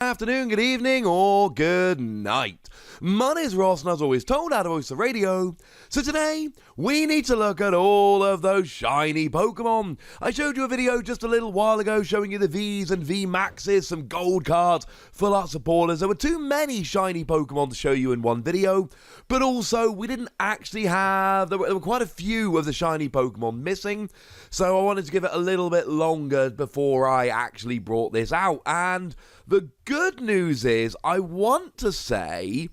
Afternoon, good evening, or good night. My name is Ross, and as always told out of Voice of Radio. So today, we need to look at all of those shiny Pokemon. I showed you a video just a little while ago showing you the Vs and V Maxes, some gold cards, full art supporters. There were too many shiny Pokemon to show you in one video, but also we didn't actually have, there were quite a few of the shiny Pokemon missing, so I wanted to give it a little bit longer before I actually brought this out. And the good news is, I want to say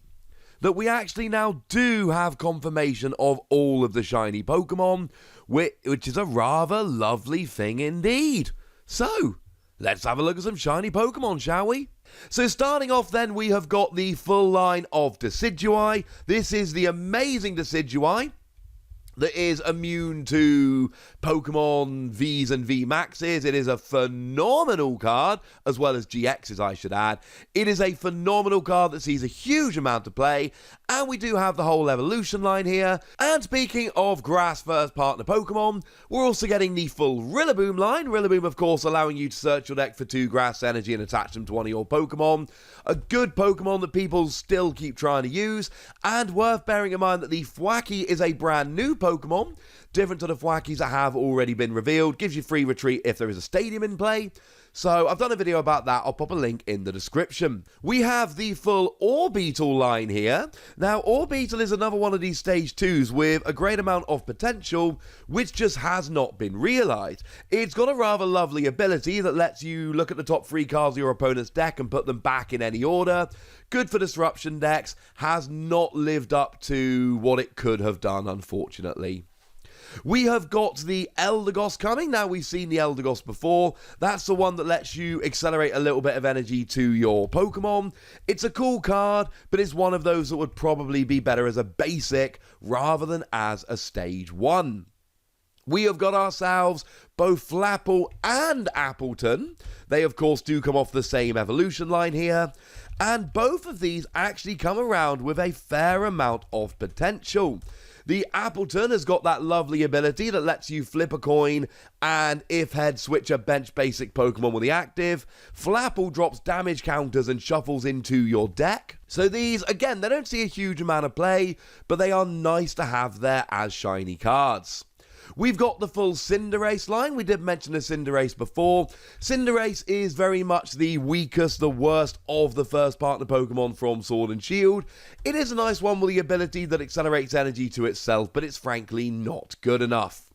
that we actually now do have confirmation of all of the shiny Pokemon, which is a rather lovely thing indeed. So, let's have a look at some shiny Pokemon, shall we? So starting off then, we have got the full line of Decidueye. This is the amazing Decidueye that is immune to Pokemon Vs and V Maxes. It is a phenomenal card, as well as GXs, I should add. It is a phenomenal card that sees a huge amount of play, and we do have the whole evolution line here. And speaking of grass first partner Pokemon, we're also getting the full Rillaboom line. Rillaboom, of course, allowing you to search your deck for 2 grass energy and attach them to one of your Pokemon. A good Pokemon that people still keep trying to use, and worth bearing in mind that the Thwackey is a brand new Pokemon, different to the Thwackeys that have already been revealed. Gives you free retreat if there is a stadium in play. So I've done a video about that. I'll pop a link in the description. We have the full ORBEETLE line here. Now, ORBEETLE is another one of these stage 2s with a great amount of potential, which just has not been realized. It's got a rather lovely ability that lets you look at the top 3 cards of your opponent's deck and put them back in any order. Good for disruption decks, has not lived up to what it could have done, unfortunately. We have got the Eldegoss coming. Now, we've seen the Eldegoss before. That's the one that lets you accelerate a little bit of energy to your Pokemon. It's a cool card, but it's one of those that would probably be better as a basic rather than as a stage 1. We have got ourselves both Flapple and Appleton. They, of course, do come off the same evolution line here. And both of these actually come around with a fair amount of potential. The Appleton has got that lovely ability that lets you flip a coin and, if head, switch a bench basic Pokemon with the active. Flapple drops damage counters and shuffles into your deck. So these, again, they don't see a huge amount of play, but they are nice to have there as shiny cards. We've got the full Cinderace line. We did mention the Cinderace before. Cinderace is very much the weakest, the worst of the first partner Pokemon from Sword and Shield. It is a nice one with the ability that accelerates energy to itself, but it's frankly not good enough.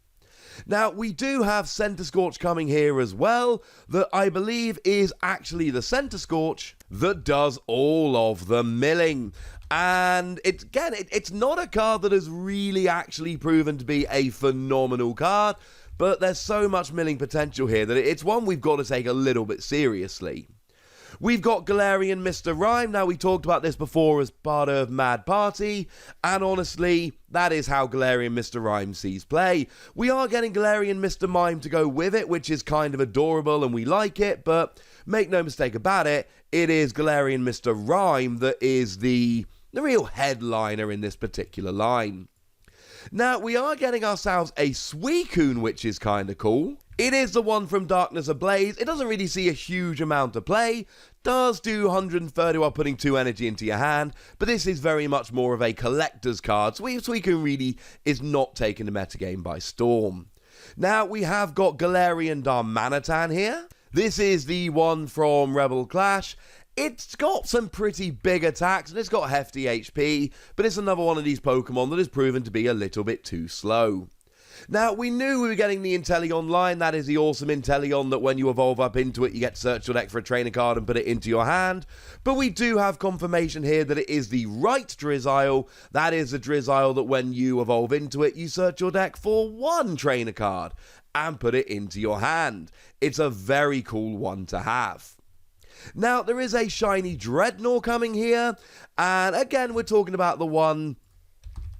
Now, we do have Centiskorch coming here as well, that I believe is actually the Centiskorch that does all of the milling. And it's not a card that has really actually proven to be a phenomenal card, but there's so much milling potential here that it's one we've got to take a little bit seriously. We've got Galarian Mr. Rhyme. Now, we talked about this before as part of Mad Party, and honestly, that is how Galarian Mr. Rhyme sees play. We are getting Galarian Mr. Mime to go with it, which is kind of adorable, and we like it, but make no mistake about it, it is Galarian Mr. Rhyme that is the real headliner in this particular line. Now, we are getting ourselves a Suicune, which is kind of cool. It is the one from Darkness Ablaze. It doesn't really see a huge amount of play. Does do 130 while putting 2 energy into your hand, but this is very much more of a collector's card. Suicune really is not taking the metagame by storm. Now, we have got Galarian Darmanitan here. This is the one from Rebel Clash. It's got some pretty big attacks, and it's got hefty HP, but it's another one of these Pokemon that has proven to be a little bit too slow. Now, we knew we were getting the Inteleon line. That is the awesome Inteleon that when you evolve up into it, you get to search your deck for a trainer card and put it into your hand. But we do have confirmation here that it is the right Drizzile. That is the Drizzile that when you evolve into it, you search your deck for 1 trainer card and put it into your hand. It's a very cool one to have. Now, there is a shiny Dreadnought coming here, and again, we're talking about the one,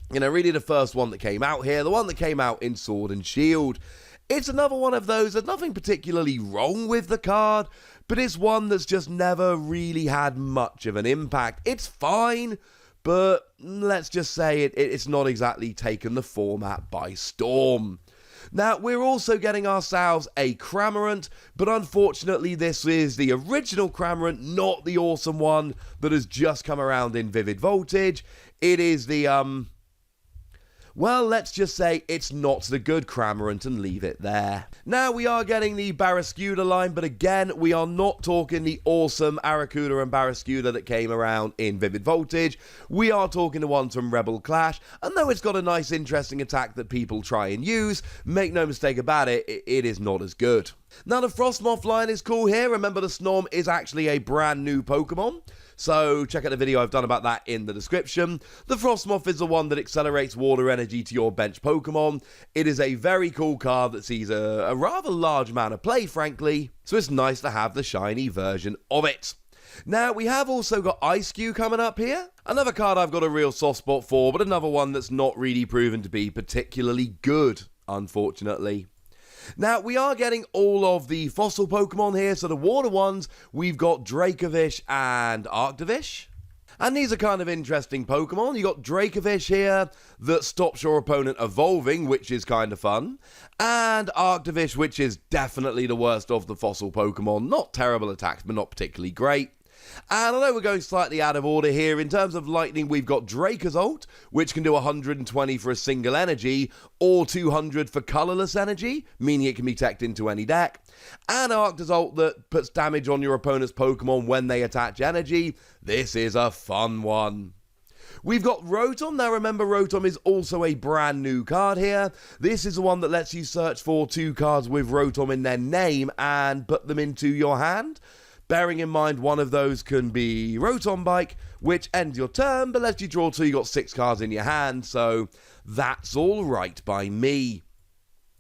really the first one that came out here, the one that came out in Sword and Shield. It's another one of those, there's nothing particularly wrong with the card, but it's one that's just never really had much of an impact. It's fine, but let's just say it's not exactly taken the format by storm. Now, we're also getting ourselves a Cramorant, but unfortunately this is the original Cramorant, not the awesome one that has just come around in Vivid Voltage. It is the, well, let's just say it's not the good Cramorant and leave it there. Now, we are getting the Barraskewda line, but again, we are not talking the awesome Arrokuda and Barraskewda that came around in Vivid Voltage. We are talking the ones from Rebel Clash, and though it's got a nice, interesting attack that people try and use, make no mistake about it, it is not as good. Now, the Frostmoth line is cool here. Remember, the Snom is actually a brand new Pokemon. So check out the video I've done about that in the description. The Frostmoth is the one that accelerates water energy to your bench Pokemon. It is a very cool card that sees a rather large amount of play, frankly. So it's nice to have the shiny version of it. Now, we have also got Ice-Cube coming up here. Another card I've got a real soft spot for, but another one that's not really proven to be particularly good, unfortunately. Now, we are getting all of the fossil Pokemon here, so the water ones, we've got Dracovish and Arctovish. And these are kind of interesting Pokemon. You got Dracovish here that stops your opponent evolving, which is kind of fun. And Arctovish, which is definitely the worst of the fossil Pokemon. Not terrible attacks, but not particularly great. And I know we're going slightly out of order here. In terms of lightning, we've got Dracozolt, which can do 120 for a single energy, or 200 for colorless energy, meaning it can be teched into any deck. And Arctozolt that puts damage on your opponent's Pokemon when they attach energy. This is a fun one. We've got Rotom. Now remember, Rotom is also a brand new card here. This is the one that lets you search for 2 cards with Rotom in their name and put them into your hand. Bearing in mind, one of those can be Rotom Bike, which ends your turn, but lets you draw 2. You got 6 cards in your hand, so that's all right by me.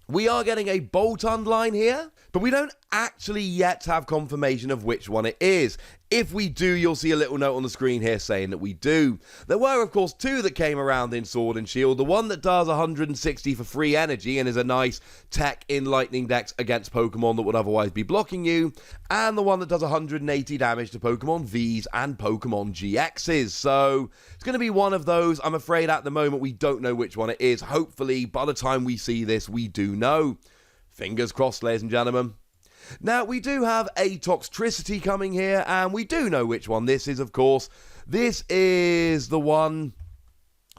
We are getting a Boltund line here, but we don't actually yet have confirmation of which one it is. If we do, you'll see a little note on the screen here saying that we do. There were, of course, 2 that came around in Sword and Shield. The one that does 160 for free energy and is a nice tech in Lightning decks against Pokemon that would otherwise be blocking you. And the one that does 180 damage to Pokemon Vs and Pokemon GXs. So it's going to be one of those. I'm afraid at the moment we don't know which one it is. Hopefully, by the time we see this, we do know. Fingers crossed, ladies and gentlemen. Now, we do have a Toxtricity coming here, and we do know which one this is, of course. This is the one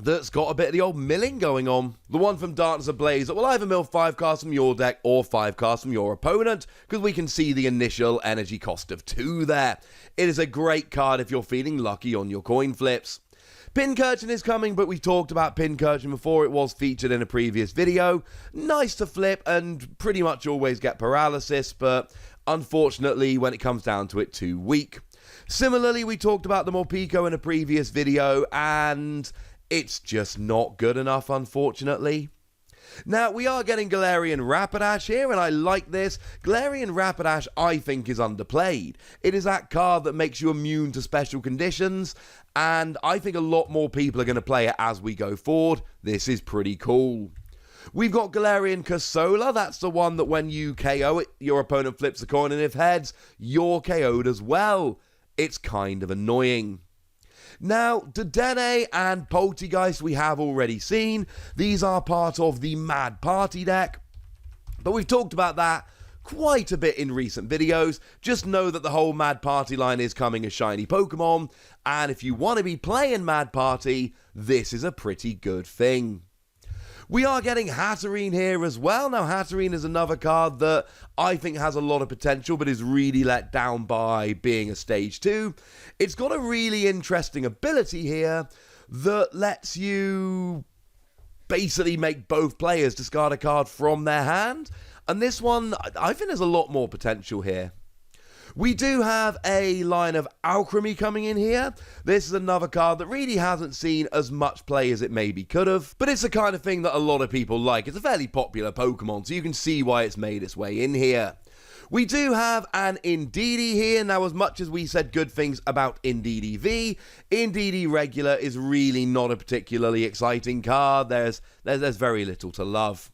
that's got a bit of the old milling going on. The one from Darkness Ablaze that will either mill 5 cards from your deck or 5 cards from your opponent, because we can see the initial energy cost of 2 there. It is a great card if you're feeling lucky on your coin flips. Pincurchin is coming, but we've talked about Pincurchin before. It was featured in a previous video. Nice to flip and pretty much always get paralysis, but unfortunately, when it comes down to it, too weak. Similarly, we talked about the Morpeko in a previous video, and it's just not good enough, unfortunately. Now, we are getting Galarian Rapidash here, and I like this. Galarian Rapidash, I think, is underplayed. It is that card that makes you immune to special conditions, and I think a lot more people are going to play it as we go forward. This is pretty cool. We've got Galarian Cursola. That's the one that when you KO it, your opponent flips a coin, and if heads, you're KO'd as well. It's kind of annoying. Now, Dedenne and Poltegeist we have already seen. These are part of the Mad Party deck, but we've talked about that quite a bit in recent videos. Just know that the whole Mad Party line is coming as shiny Pokemon, and if you want to be playing Mad Party, this is a pretty good thing. We are getting Hatterene here as well. Now, Hatterene is another card that I think has a lot of potential, but is really let down by being a Stage 2. It's got a really interesting ability here that lets you basically make both players discard a card from their hand. And this one, I think there's a lot more potential here. We do have a line of Alchemy coming in here. This is another card that really hasn't seen as much play as it maybe could have, but it's the kind of thing that a lot of people like. It's a fairly popular Pokemon, so you can see why it's made its way in here. We do have an Indeedee here. Now, as much as we said good things about Indeedee V, Indeedee Regular is really not a particularly exciting card. There's very little to love.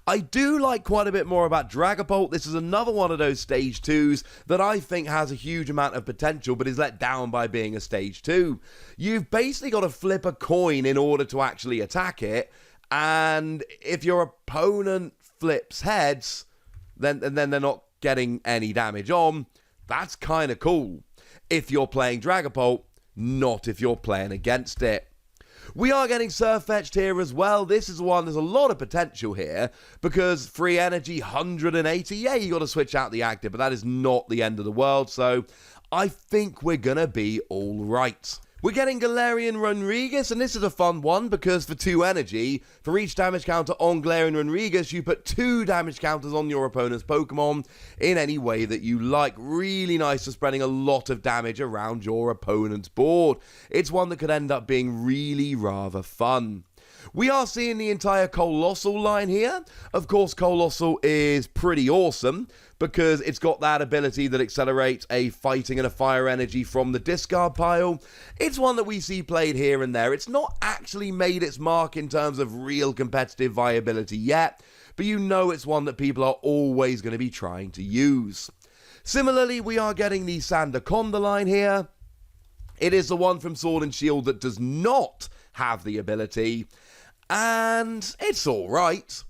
I do like quite a bit more about Dragapult. This is another one of those Stage 2s that I think has a huge amount of potential, but is let down by being a Stage 2. You've basically got to flip a coin in order to actually attack it, and if your opponent flips heads, then they're not getting any damage on. That's kind of cool if you're playing Dragapult, not if you're playing against it. We are getting Surfetched here as well. This is one, there's a lot of potential here, because free energy, 180, yeah, you got to switch out the active, but that is not the end of the world, so I think we're going to be all right. We're getting Galarian Runrigus, and this is a fun one because for 2 energy, for each damage counter on Galarian Runrigus, you put 2 damage counters on your opponent's Pokemon in any way that you like. Really nice for spreading a lot of damage around your opponent's board. It's one that could end up being really rather fun. We are seeing the entire Colossal line here. Of course, Colossal is pretty awesome because it's got that ability that accelerates a fighting and a fire energy from the discard pile. It's one that we see played here and there. It's not actually made its mark in terms of real competitive viability yet, but you know it's one that people are always going to be trying to use. Similarly, we are getting the Sandaconda line here. It is the one from Sword and Shield that does not have the ability, and it's alright,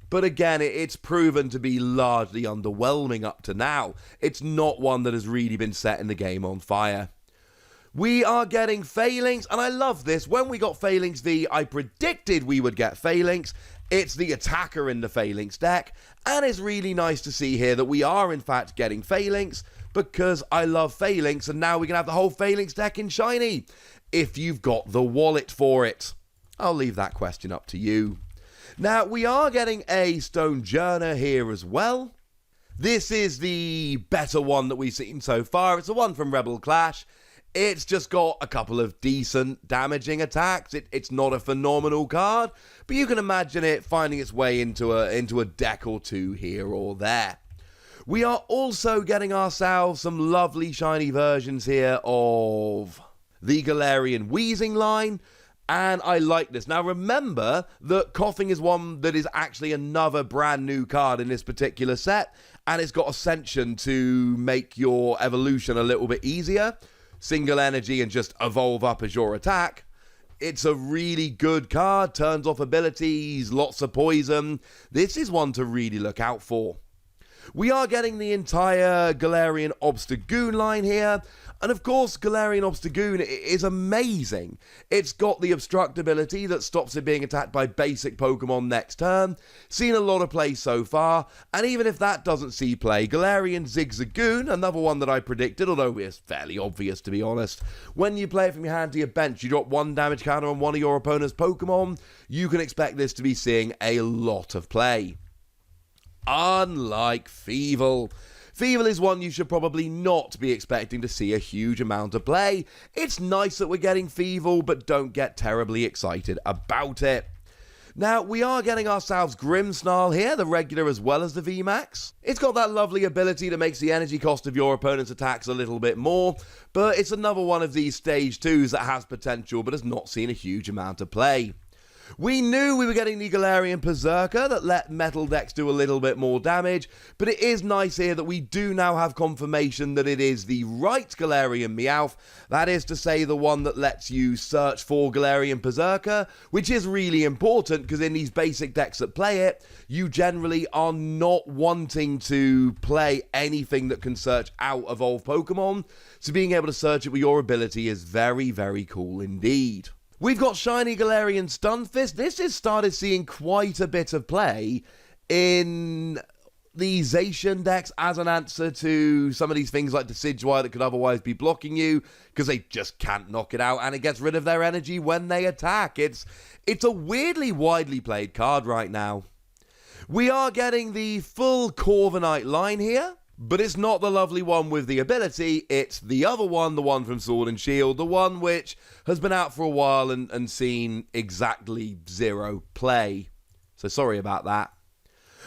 but again, it's proven to be largely underwhelming up to now. It's not one that has really been setting the game on fire. We are getting Phalanx, and I love this. When we got Phalanx V, I predicted we would get Phalanx. It's the attacker in the Phalanx deck, and it's really nice to see here that we are in fact getting Phalanx, because I love Phalanx, and now we can have the whole Phalanx deck in Shiny, if you've got the wallet for it. I'll leave that question up to you. Now, we are getting a Stonejourner here as well. This is the better one that we've seen so far. It's the one from Rebel Clash. It's just got a couple of decent damaging attacks. It's not a phenomenal card, but you can imagine it finding its way into a deck or two here or there. We are also getting ourselves some lovely shiny versions here of the Galarian Weezing line, and I like this. Now remember that Coughing is one that is actually another brand new card in this particular set, and it's got Ascension to make your evolution a little bit easier. Single energy and just evolve up as your attack. It's a really good card, turns off abilities, lots of poison. This is one to really look out for. We are getting the entire Galarian Obstagoon line here, and of course Galarian Obstagoon is amazing. It's got the Obstruct ability that stops it being attacked by basic Pokemon next turn. Seen a lot of play so far, and even if that doesn't see play, Galarian Zigzagoon, another one that I predicted, although it's fairly obvious to be honest. When you play it from your hand to your bench, you drop 1 damage counter on one of your opponent's Pokemon, you can expect this to be seeing a lot of play. Unlike Feeble. Feeble is one you should probably not be expecting to see a huge amount of play. It's nice that we're getting Feeble, but don't get terribly excited about it. Now, we are getting ourselves Grimmsnarl here, the regular as well as the VMAX. It's got that lovely ability that makes the energy cost of your opponent's attacks a little bit more, but it's another one of these stage 2s that has potential but has not seen a huge amount of play. We knew we were getting the Galarian Berserker that let metal decks do a little bit more damage, but it is nice here that we do now have confirmation that it is the right Galarian Meowth, that is to say the one that lets you search for Galarian Berserker, which is really important because in these basic decks that play it, you generally are not wanting to play anything that can search out evolved Pokemon, so being able to search it with your ability is very, very cool indeed. We've got Shiny Galarian Stunfisk. This has started seeing quite a bit of play in the Zacian decks as an answer to some of these things like Decidueye that could otherwise be blocking you because they just can't knock it out and it gets rid of their energy when they attack. It's a weirdly widely played card right now. We are getting the full Corviknight line here. But it's not the lovely one with the ability, it's the other one, the one from Sword and Shield, the one which has been out for a while and seen exactly 0 play. So sorry about that.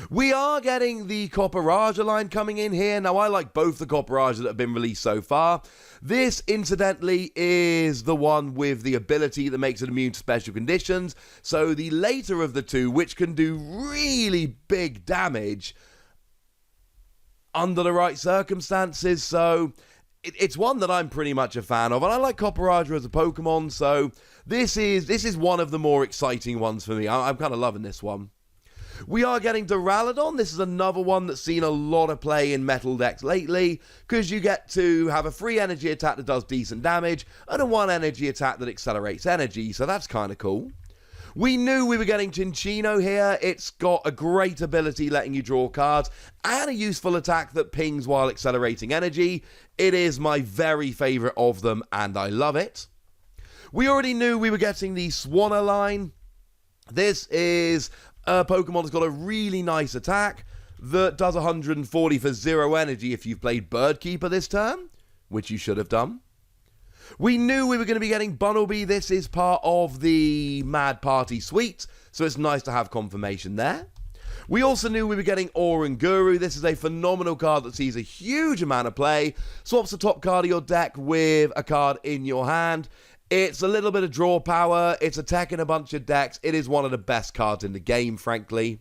We are getting the COPPERAJAH line coming in here. Now, I like both the COPPERAJAH that have been released so far. This, incidentally, is the one with the ability that makes it immune to special conditions. So the later of the two, which can do really big damage under the right circumstances, so it's one that I'm pretty much a fan of, and I like COPPERAJAH as a Pokemon, so this is one of the more exciting ones for me. I'm kind of loving this one. We are getting Duraludon. This is another one that's seen a lot of play in metal decks lately, because you get to have a free energy attack that does decent damage, and a 1 energy attack that accelerates energy, so that's kind of cool. We knew we were getting CINCCINO here. It's got a great ability letting you draw cards, and a useful attack that pings while accelerating energy. It is my very favourite of them, and I love it. We already knew we were getting the Swanna line. This is a Pokemon that's got a really nice attack that does 140 for 0 energy if you've played Birdkeeper this turn, which you should have done. We knew we were going to be getting Bunnelby. This is part of the Mad Party suite, so it's nice to have confirmation there. We also knew we were getting Oranguru. This is a phenomenal card that sees a huge amount of play, swaps the top card of your deck with a card in your hand. It's a little bit of draw power, it's attacking a bunch of decks. It is one of the best cards in the game, frankly.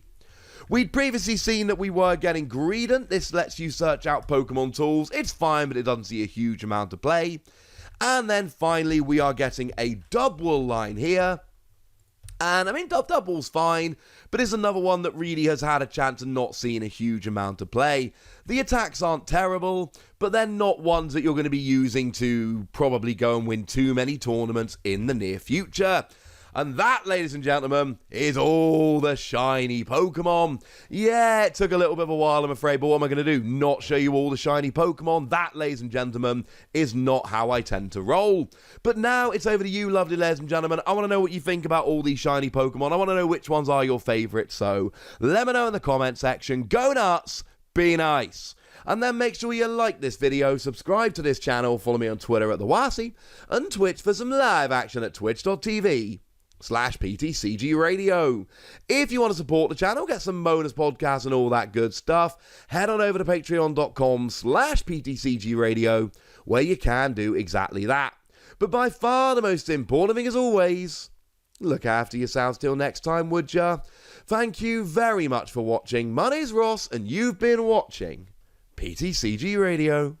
We'd previously seen that we were getting Greedent. This lets you search out Pokemon tools. It's fine, but it doesn't see a huge amount of play. And then finally, we are getting a Dubwool line here. And I mean, Dubwool's fine, but it's another one that really has had a chance of not seeing a huge amount of play. The attacks aren't terrible, but they're not ones that you're going to be using to probably go and win too many tournaments in the near future. And that, ladies and gentlemen, is all the shiny Pokemon. Yeah, it took a little bit of a while, I'm afraid, but what am I going to do? Not show you all the shiny Pokemon? That, ladies and gentlemen, is not how I tend to roll. But now it's over to you, lovely ladies and gentlemen. I want to know what you think about all these shiny Pokemon. I want to know which ones are your favourites, so let me know in the comment section. Go nuts, be nice. And then make sure you like this video, subscribe to this channel, follow me on Twitter at TheWasi, and Twitch for some live action at twitch.tv/PTCGRadio. If you want to support the channel, get some bonus podcasts and all that good stuff, head on over to patreon.com/PTCGRadio, where you can do exactly that. But by far the most important thing, as always, look after yourselves till next time, would ya? Thank you very much for watching. My name's Ross, and you've been watching PTCG Radio.